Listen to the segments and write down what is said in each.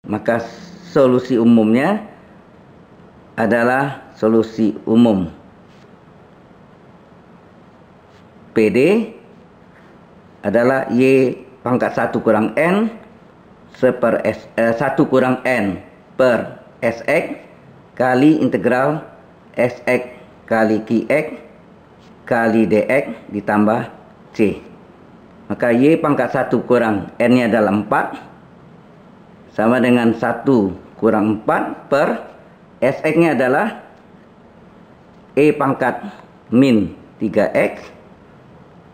Maka solusi umumnya adalah solusi umum PD adalah Y pangkat 1 kurang N 1 kurang N per Sx kali integral Sx kali Qx kali Dx ditambah C. Maka Y pangkat 1 kurang N nya adalah 4 sama dengan 1 kurang 4 per Sx nya adalah E pangkat min 3x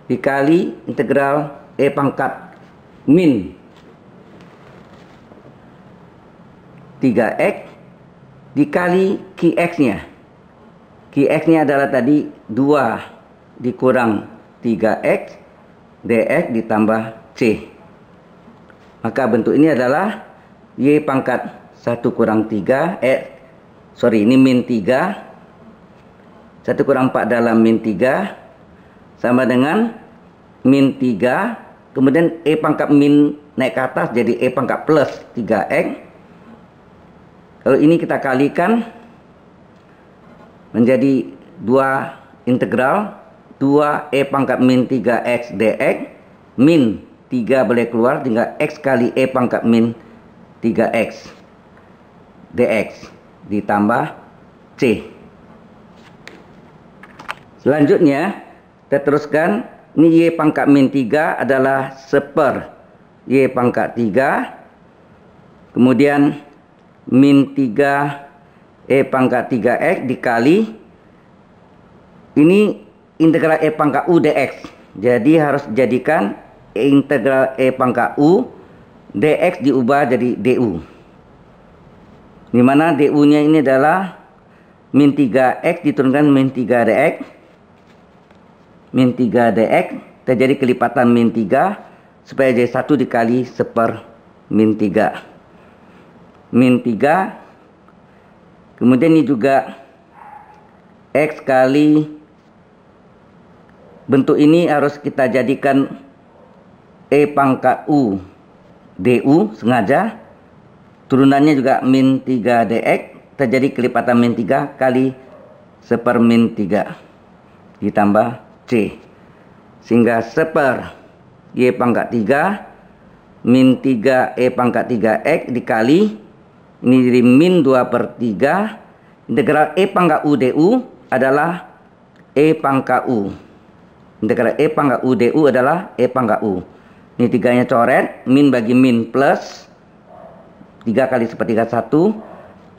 dikali integral E pangkat min 3x dikali Qx nya. Qx nya adalah tadi 2 dikurang 3x dx ditambah C. Maka bentuk ini adalah Y pangkat 1 kurang 3 ini min 3 1 kurang 4 dalam min 3 sama dengan min 3 kemudian E pangkat min naik ke atas jadi E pangkat plus 3x. Kalau ini kita kalikan menjadi 2 integral 2 E pangkat min 3x dx min 3 boleh keluar tinggal x kali E pangkat min 3x dx ditambah C. Selanjutnya kita teruskan. Ini Y pangkat min 3 adalah seper Y pangkat 3 kemudian min 3 E pangkat 3x dikali ini integral E pangkat U dx. Jadi harus jadikan integral E pangkat U dx diubah jadi du. Dimana du nya ini adalah min 3x diturunkan min 3 dx. Min 3 dx terjadi kelipatan min 3 supaya jadi 1 dikali seper min 3. Min 3 kemudian ini juga x kali bentuk ini harus kita jadikan E pangkat U du sengaja. Turunannya juga min 3 dx terjadi kelipatan min 3 kali seper min 3 ditambah C. Sehingga seper Y pangkat 3 min 3 E pangkat 3x dikali ini jadi min 2 per 3 integral E pangkat U du adalah E pangkat U. Integral E pangkat U du adalah E pangkat U. Ini 3 nya coret, min bagi min plus 3 kali sepertiga 1.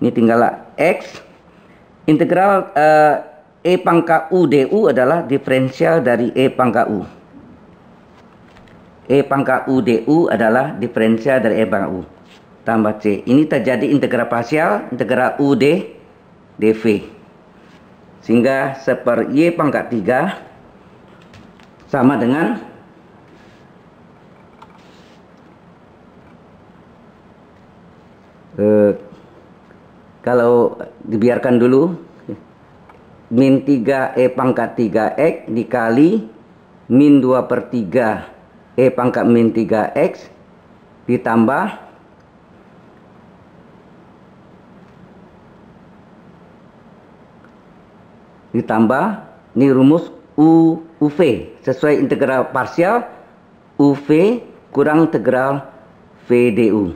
Ini tinggallah X. Integral E pangkat U du adalah diferensial dari E pangkat U. E pangkat U du adalah diferensial dari E pangkat U. Tambah C. Ini terjadi integral parsial, integral U dv. Sehingga seper Y pangkat 3 sama dengan kalau dibiarkan dulu min 3 E pangkat 3x dikali min 2 per 3 E pangkat min 3x ditambah ini rumus UV sesuai integral parsial UV kurang integral V du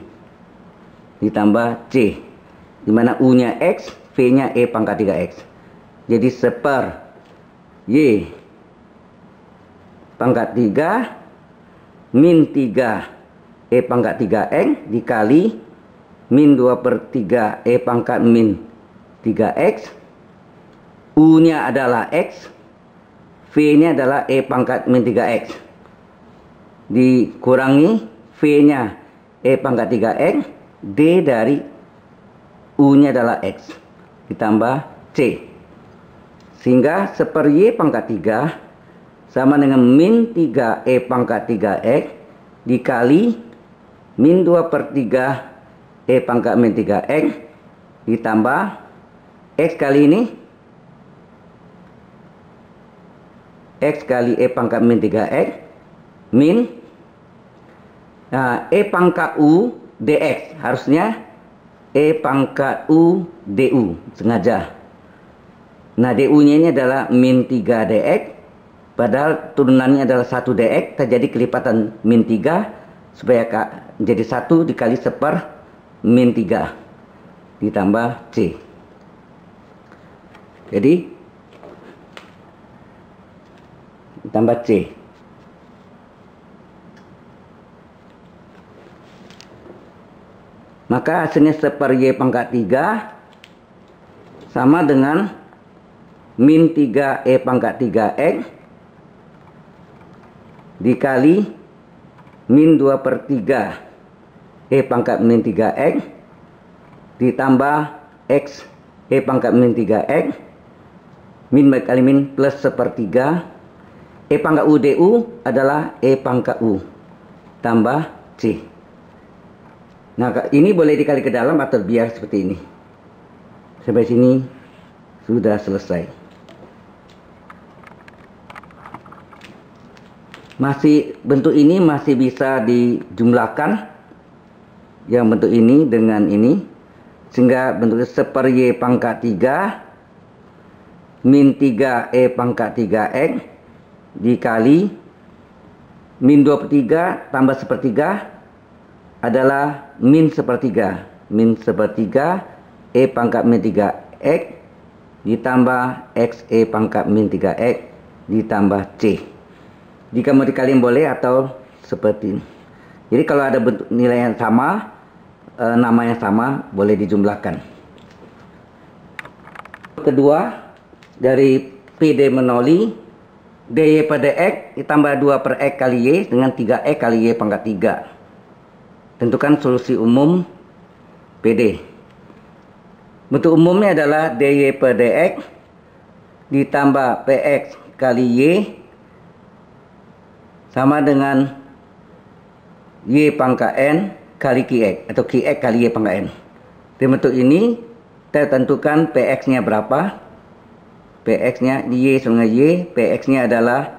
ditambah C, dimana U nya X, V nya E pangkat 3x. Jadi seper Y pangkat 3 min 3 E pangkat 3x dikali min 2 per 3 E pangkat min 3x. U nya adalah X, V nya adalah E pangkat min 3x dikurangi V nya E pangkat 3x, D dari U nya adalah X ditambah C. Sehingga seper Y pangkat 3 sama dengan min 3 E pangkat 3x dikali min 2 per 3 E pangkat min 3x ditambah X kali ini X kali E pangkat min 3x min E pangkat U dx. Harusnya E pangkat U DU sengaja. Nah, DU-nya ini adalah min 3 dx, padahal turunannya adalah 1 dx, terjadi kelipatan min 3 supaya jadi 1 dikali seper min 3 ditambah C. Jadi ditambah C. Maka hasilnya seper Y pangkat 3 sama dengan min 3 E pangkat 3X dikali min 2/3 E pangkat min 3X ditambah X E pangkat min 3X min kali min plus 1/3 E pangkat U DU adalah E pangkat U tambah C. Nah, ini boleh dikali ke dalam atau biar seperti ini. Sampai sini sudah selesai. Bentuk ini masih bisa dijumlahkan, yang bentuk ini dengan ini, sehingga bentuknya seper Y pangkat 3 min 3 E pangkat 3X dikali min 2/3 tambah 1/3 adalah min 1/3. Min 1/3 E pangkat min 3X ditambah X E pangkat min 3X ditambah C. Jika mau dikaliin boleh atau seperti ini. Jadi kalau ada bentuk nilai yang sama, nama yang sama, boleh dijumlahkan. Kedua, dari PD menoli DY per DX ditambah 2/X kali Y dengan 3X kali Y pangkat 3. Tentukan solusi umum PD. Bentuk umumnya adalah DY per DX ditambah PX kali Y sama dengan Y pangkat N kali QX atau QX kali Y pangkat N. Di bentuk ini kita tentukan PX-nya berapa. PX-nya Y sama Y, PX-nya adalah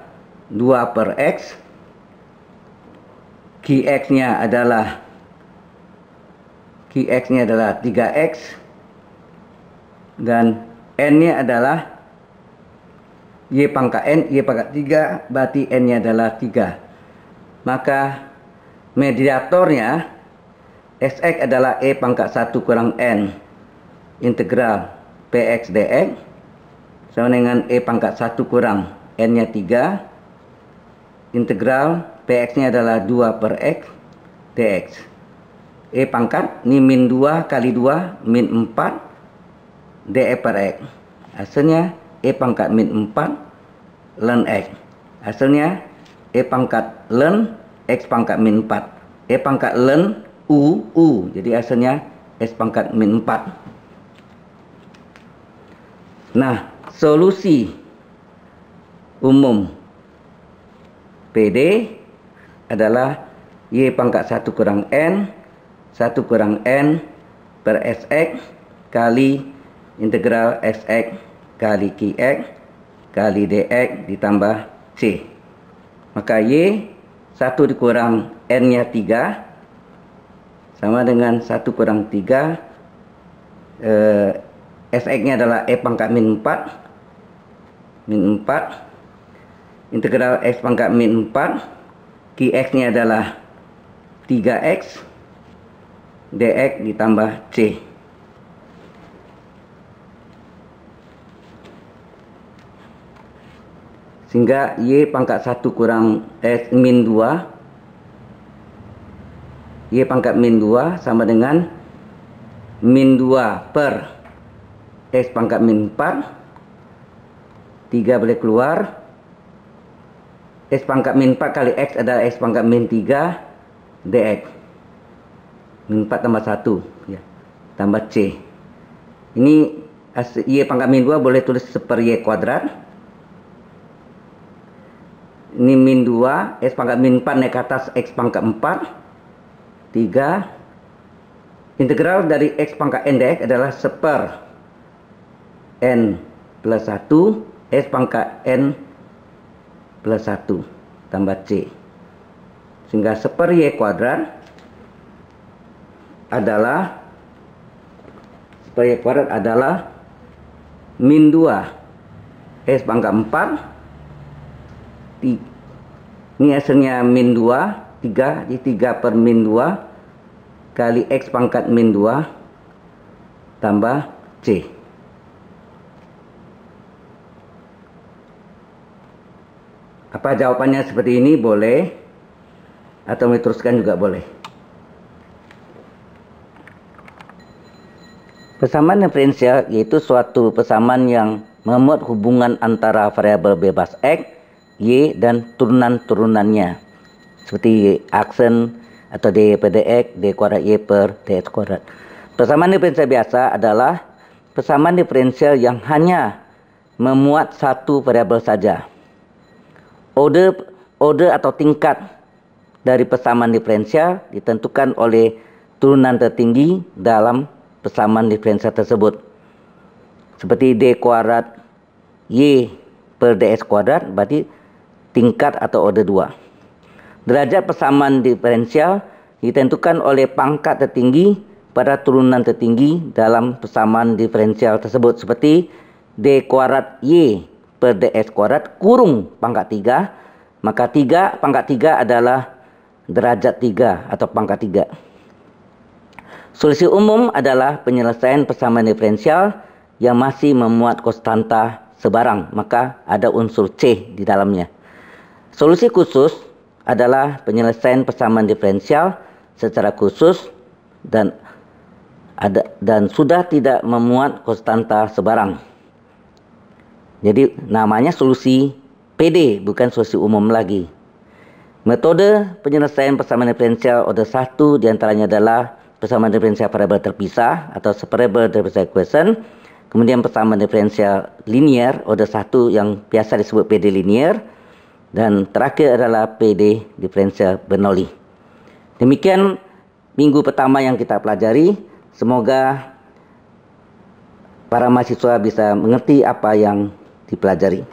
2/X. QX-nya adalah 3X dan N-nya adalah Y pangkat N, Y pangkat 3, berarti N-nya adalah 3. Maka mediatornya Sx adalah E pangkat 1 kurang N integral Px dx sama dengan E pangkat 1 kurang N-nya 3 integral Px-nya adalah 2/X dx. E pangkat ini min 2 kali 2 min 4 dx per X. Hasilnya E pangkat min 4 ln X. Hasilnya E pangkat ln X pangkat min 4. E pangkat ln U. Jadi hasilnya S pangkat min 4. Nah, solusi umum PD adalah Y pangkat 1 kurang N 1 kurang N per Sx kali integral Sx kali Qx kali dx ditambah C. Maka Y 1 dikurang N-nya 3 sama dengan 1 kurang 3 Sx-nya adalah E pangkat min 4 integral X pangkat min 4 Qx-nya adalah 3X dx ditambah C. Sehingga Y pangkat 1 kurang S min 2 Y pangkat min 2 sama dengan min 2 per S pangkat min 4 3 boleh keluar. S pangkat min 4 kali X adalah S pangkat min 3 dx min 4 tambah 1 ya, tambah C. Ini Y pangkat min 2 boleh tulis seper Y kuadrat. Ini min 2 S pangkat min 4 naik ke atas X pangkat 4 3 integral dari X pangkat N dx adalah seper N plus 1 S pangkat N plus 1 tambah C. Sehingga seper Y kuadrat adalah per Y kuadrat adalah min 2 X pangkat 4. Ini hasilnya min 2, 3. Jadi 3 per min 2 kali X pangkat min 2 tambah C. Apa jawabannya seperti ini? Boleh, atau diteruskan juga boleh. Persamaan diferensial yaitu suatu persamaan yang memuat hubungan antara variabel bebas X, Y, dan turunan-turunannya, seperti aksen atau D per dx, D kuadrat Y per dx kuadrat. Persamaan diferensial biasa adalah persamaan diferensial yang hanya memuat satu variabel saja. Order atau tingkat dari persamaan diferensial ditentukan oleh turunan tertinggi dalam persamaan diferensial tersebut. Seperti D kuadrat Y per dx kuadrat berarti tingkat atau order 2. Derajat persamaan diferensial ditentukan oleh pangkat tertinggi pada turunan tertinggi dalam persamaan diferensial tersebut. Seperti D kuadrat Y per dx kuadrat kurung pangkat 3, maka 3 pangkat 3 adalah derajat 3 atau pangkat 3. Solusi umum adalah penyelesaian persamaan diferensial yang masih memuat konstanta sebarang, maka ada unsur C di dalamnya. Solusi khusus adalah penyelesaian persamaan diferensial secara khusus dan sudah tidak memuat konstanta sebarang. Jadi namanya solusi PD, bukan solusi umum lagi. Metode penyelesaian persamaan diferensial order 1 diantaranya adalah persamaan diferensial variabel terpisah atau separable differential equation. Kemudian persamaan diferensial linear order 1 yang biasa disebut PD linear. Dan terakhir adalah PD diferensial Bernoulli. Demikian minggu pertama yang kita pelajari. Semoga para mahasiswa bisa mengerti apa yang dipelajari.